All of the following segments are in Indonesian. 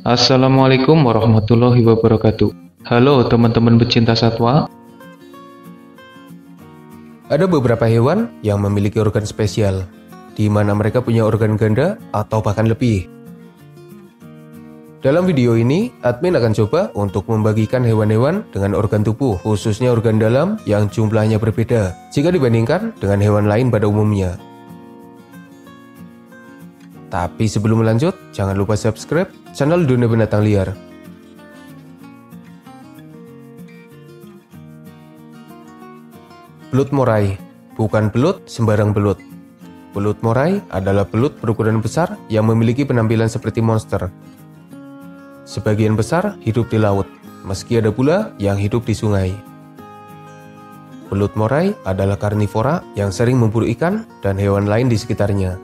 Assalamualaikum warahmatullahi wabarakatuh. Halo teman-teman pecinta satwa. Ada beberapa hewan yang memiliki organ spesial, di mana mereka punya organ ganda atau bahkan lebih. Dalam video ini, admin akan coba untuk membagikan hewan-hewan dengan organ tubuh, khususnya organ dalam yang jumlahnya berbeda jika dibandingkan dengan hewan lain pada umumnya. Tapi sebelum lanjut, jangan lupa subscribe channel Dunia Binatang Liar. Belut moray, bukan belut sembarang belut. Belut moray adalah belut berukuran besar yang memiliki penampilan seperti monster. Sebagian besar hidup di laut, meski ada pula yang hidup di sungai. Belut moray adalah karnivora yang sering memburu ikan dan hewan lain di sekitarnya.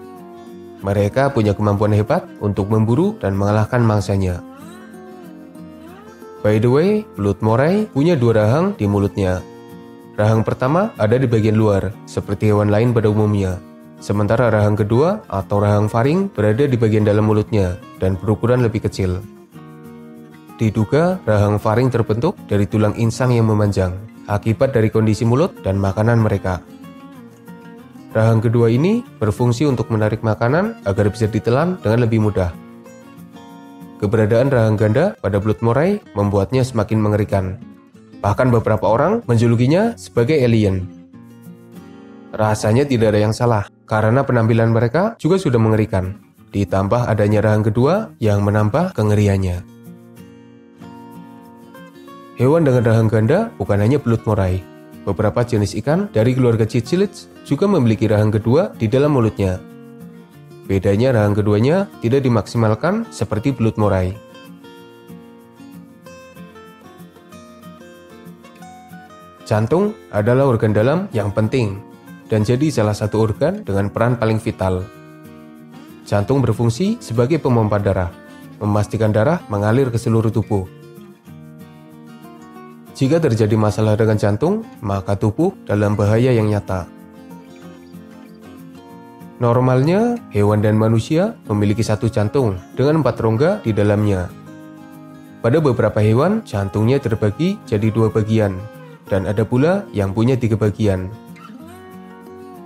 Mereka punya kemampuan hebat untuk memburu dan mengalahkan mangsanya. By the way, belut moray punya dua rahang di mulutnya. Rahang pertama ada di bagian luar, seperti hewan lain pada umumnya. Sementara rahang kedua atau rahang faring berada di bagian dalam mulutnya dan berukuran lebih kecil. Diduga rahang faring terbentuk dari tulang insang yang memanjang, akibat dari kondisi mulut dan makanan mereka. Rahang kedua ini berfungsi untuk menarik makanan agar bisa ditelan dengan lebih mudah. Keberadaan rahang ganda pada belut moray membuatnya semakin mengerikan. Bahkan beberapa orang menjulukinya sebagai alien. Rasanya tidak ada yang salah, karena penampilan mereka juga sudah mengerikan. Ditambah adanya rahang kedua yang menambah kengeriannya. Hewan dengan rahang ganda bukan hanya belut moray. Beberapa jenis ikan dari keluarga cicilid juga memiliki rahang kedua di dalam mulutnya. Bedanya rahang keduanya tidak dimaksimalkan seperti belut moray. Jantung adalah organ dalam yang penting dan jadi salah satu organ dengan peran paling vital. Jantung berfungsi sebagai pemompa darah, memastikan darah mengalir ke seluruh tubuh. Jika terjadi masalah dengan jantung, maka tubuh dalam bahaya yang nyata. Normalnya, hewan dan manusia memiliki satu jantung dengan 4 rongga di dalamnya. Pada beberapa hewan, jantungnya terbagi jadi 2 bagian, dan ada pula yang punya 3 bagian.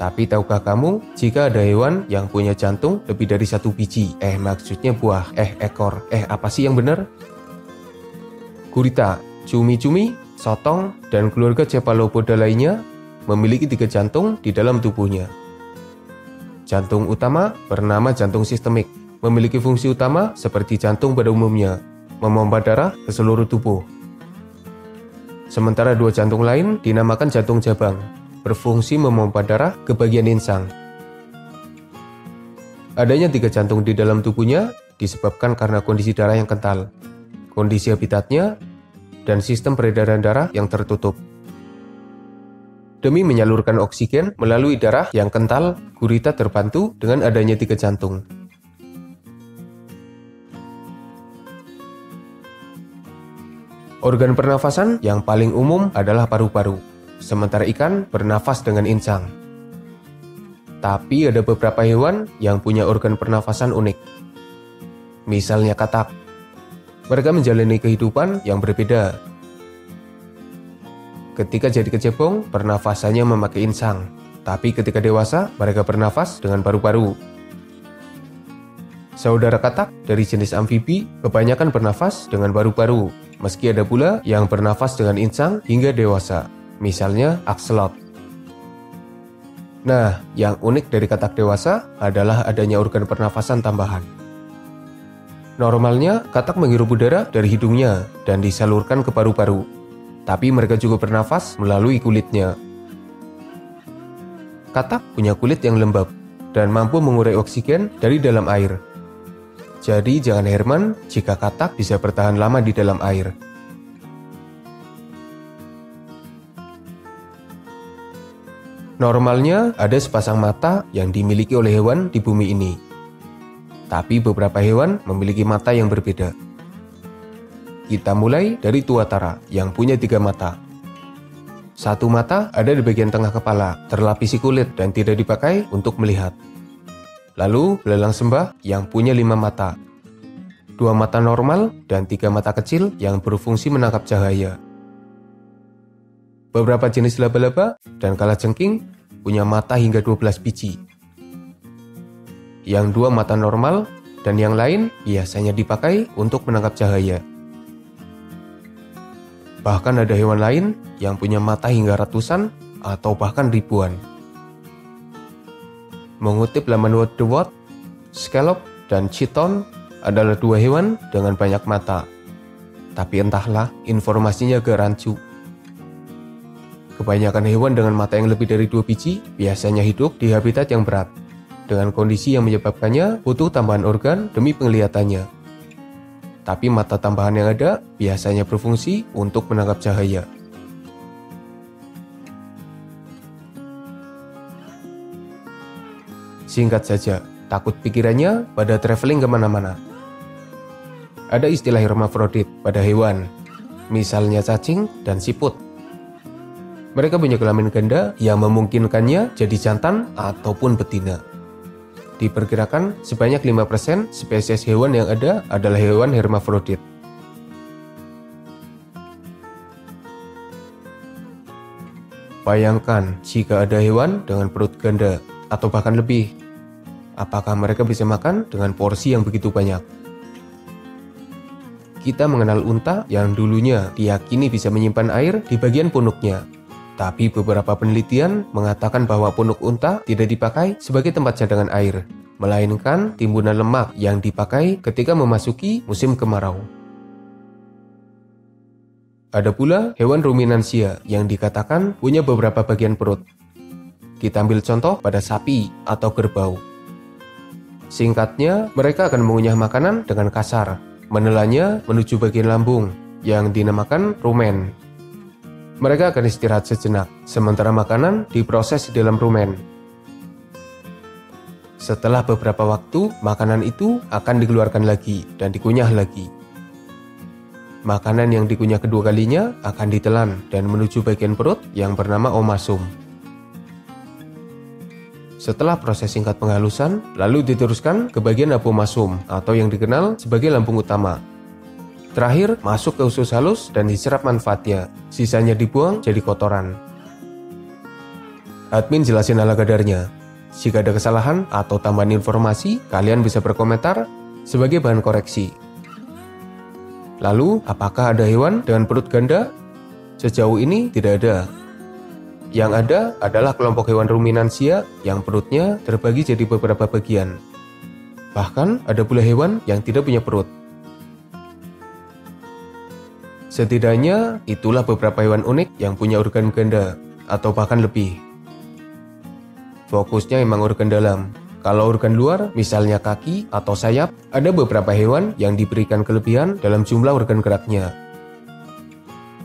Tapi tahukah kamu, jika ada hewan yang punya jantung lebih dari 1 biji? Maksudnya buah, ekor, apa sih yang benar? Gurita, cumi-cumi, sotong, dan keluarga cephalopoda lainnya memiliki 3 jantung di dalam tubuhnya. Jantung utama bernama jantung sistemik, memiliki fungsi utama seperti jantung pada umumnya, memompa darah ke seluruh tubuh. Sementara 2 jantung lain dinamakan jantung jabang, berfungsi memompa darah ke bagian insang. Adanya 3 jantung di dalam tubuhnya disebabkan karena kondisi darah yang kental, kondisi habitatnya, dan sistem peredaran darah yang tertutup. Demi menyalurkan oksigen melalui darah yang kental, gurita terbantu dengan adanya 3 jantung. Organ pernafasan yang paling umum adalah paru-paru, sementara ikan bernafas dengan insang. Tapi ada beberapa hewan yang punya organ pernafasan unik. Misalnya katak. Mereka menjalani kehidupan yang berbeda. Ketika jadi kecebong, pernafasannya memakai insang. Tapi ketika dewasa, mereka bernafas dengan paru-paru. Saudara katak dari jenis amfibi kebanyakan bernafas dengan paru-paru, meski ada pula yang bernafas dengan insang hingga dewasa. Misalnya akselot. Nah, yang unik dari katak dewasa adalah adanya organ pernafasan tambahan. Normalnya, katak menghirup udara dari hidungnya dan disalurkan ke paru-paru. Tapi mereka juga bernafas melalui kulitnya. Katak punya kulit yang lembab dan mampu mengurai oksigen dari dalam air. Jadi jangan heran jika katak bisa bertahan lama di dalam air. Normalnya, ada sepasang mata yang dimiliki oleh hewan di bumi ini. Tapi beberapa hewan memiliki mata yang berbeda. Kita mulai dari tuatara yang punya 3 mata. Satu mata ada di bagian tengah kepala, terlapisi kulit dan tidak dipakai untuk melihat. Lalu belalang sembah yang punya 5 mata. 2 2 mata normal, dan 3 mata kecil yang berfungsi menangkap cahaya. Beberapa jenis laba-laba dan kalajengking punya mata hingga 12 biji. Yang 2 mata normal dan yang lain biasanya dipakai untuk menangkap cahaya. Bahkan ada hewan lain yang punya mata hingga ratusan atau bahkan ribuan. Mengutip laman What the What, scallop dan chiton adalah 2 hewan dengan banyak mata. Tapi entahlah, informasinya agak rancu. Kebanyakan hewan dengan mata yang lebih dari 2 biji biasanya hidup di habitat yang berat, dengan kondisi yang menyebabkannya butuh tambahan organ demi penglihatannya. Tapi mata tambahan yang ada biasanya berfungsi untuk menangkap cahaya. Singkat saja, takut pikirannya pada traveling kemana-mana. Ada istilah hermafrodit pada hewan, misalnya cacing dan siput. Mereka punya kelamin ganda yang memungkinkannya jadi jantan ataupun betina. Diperkirakan sebanyak 5% spesies hewan yang ada adalah hewan hermafrodit. Bayangkan jika ada hewan dengan perut ganda atau bahkan lebih. Apakah mereka bisa makan dengan porsi yang begitu banyak? Kita mengenal unta yang dulunya diyakini bisa menyimpan air di bagian punuknya. Tapi beberapa penelitian mengatakan bahwa punuk unta tidak dipakai sebagai tempat cadangan air, melainkan timbunan lemak yang dipakai ketika memasuki musim kemarau. Ada pula hewan ruminansia yang dikatakan punya beberapa bagian perut. Kita ambil contoh pada sapi atau kerbau. Singkatnya, mereka akan mengunyah makanan dengan kasar, menelannya menuju bagian lambung yang dinamakan rumen. Mereka akan istirahat sejenak, sementara makanan diproses di dalam rumen. Setelah beberapa waktu, makanan itu akan dikeluarkan lagi dan dikunyah lagi. Makanan yang dikunyah kedua kalinya akan ditelan dan menuju bagian perut yang bernama omasum. Setelah proses singkat penghalusan, lalu diteruskan ke bagian apomasum atau yang dikenal sebagai lambung utama. Terakhir, masuk ke usus halus dan diserap manfaatnya, sisanya dibuang jadi kotoran. Admin jelasin ala kadarnya. Jika ada kesalahan atau tambahan informasi, kalian bisa berkomentar sebagai bahan koreksi. Lalu, apakah ada hewan dengan perut ganda? Sejauh ini tidak ada. Yang ada adalah kelompok hewan ruminansia yang perutnya terbagi jadi beberapa bagian. Bahkan ada pula hewan yang tidak punya perut. Setidaknya itulah beberapa hewan unik yang punya organ ganda atau bahkan lebih. Fokusnya emang organ dalam. Kalau organ luar, misalnya kaki atau sayap, ada beberapa hewan yang diberikan kelebihan dalam jumlah organ geraknya.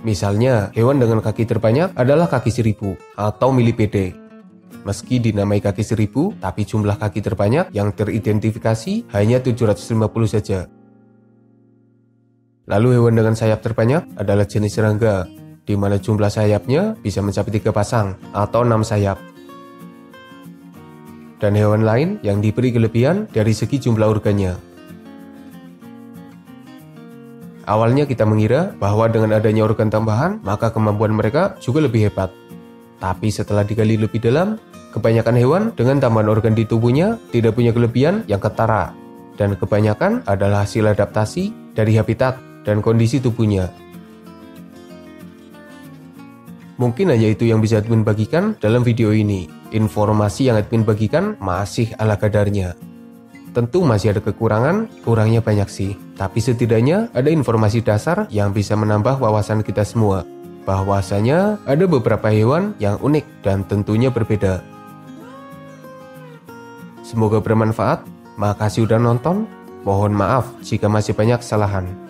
Misalnya, hewan dengan kaki terbanyak adalah kaki seribu atau millipede. Meski dinamai kaki seribu, tapi jumlah kaki terbanyak yang teridentifikasi hanya 750 saja. Lalu hewan dengan sayap terbanyak adalah jenis serangga, di mana jumlah sayapnya bisa mencapai 3 pasang atau 6 sayap. Dan hewan lain yang diberi kelebihan dari segi jumlah organnya. Awalnya kita mengira bahwa dengan adanya organ tambahan, maka kemampuan mereka juga lebih hebat. Tapi setelah digali lebih dalam, kebanyakan hewan dengan tambahan organ di tubuhnya tidak punya kelebihan yang ketara. Dan kebanyakan adalah hasil adaptasi dari habitat dan kondisi tubuhnya. Mungkin hanya itu yang bisa admin bagikan dalam video ini. Informasi yang admin bagikan masih ala kadarnya. Tentu masih ada kekurangan, kurangnya banyak sih. Tapi setidaknya ada informasi dasar yang bisa menambah wawasan kita semua. Bahwasanya ada beberapa hewan yang unik dan tentunya berbeda. Semoga bermanfaat. Makasih udah nonton. Mohon maaf jika masih banyak kesalahan.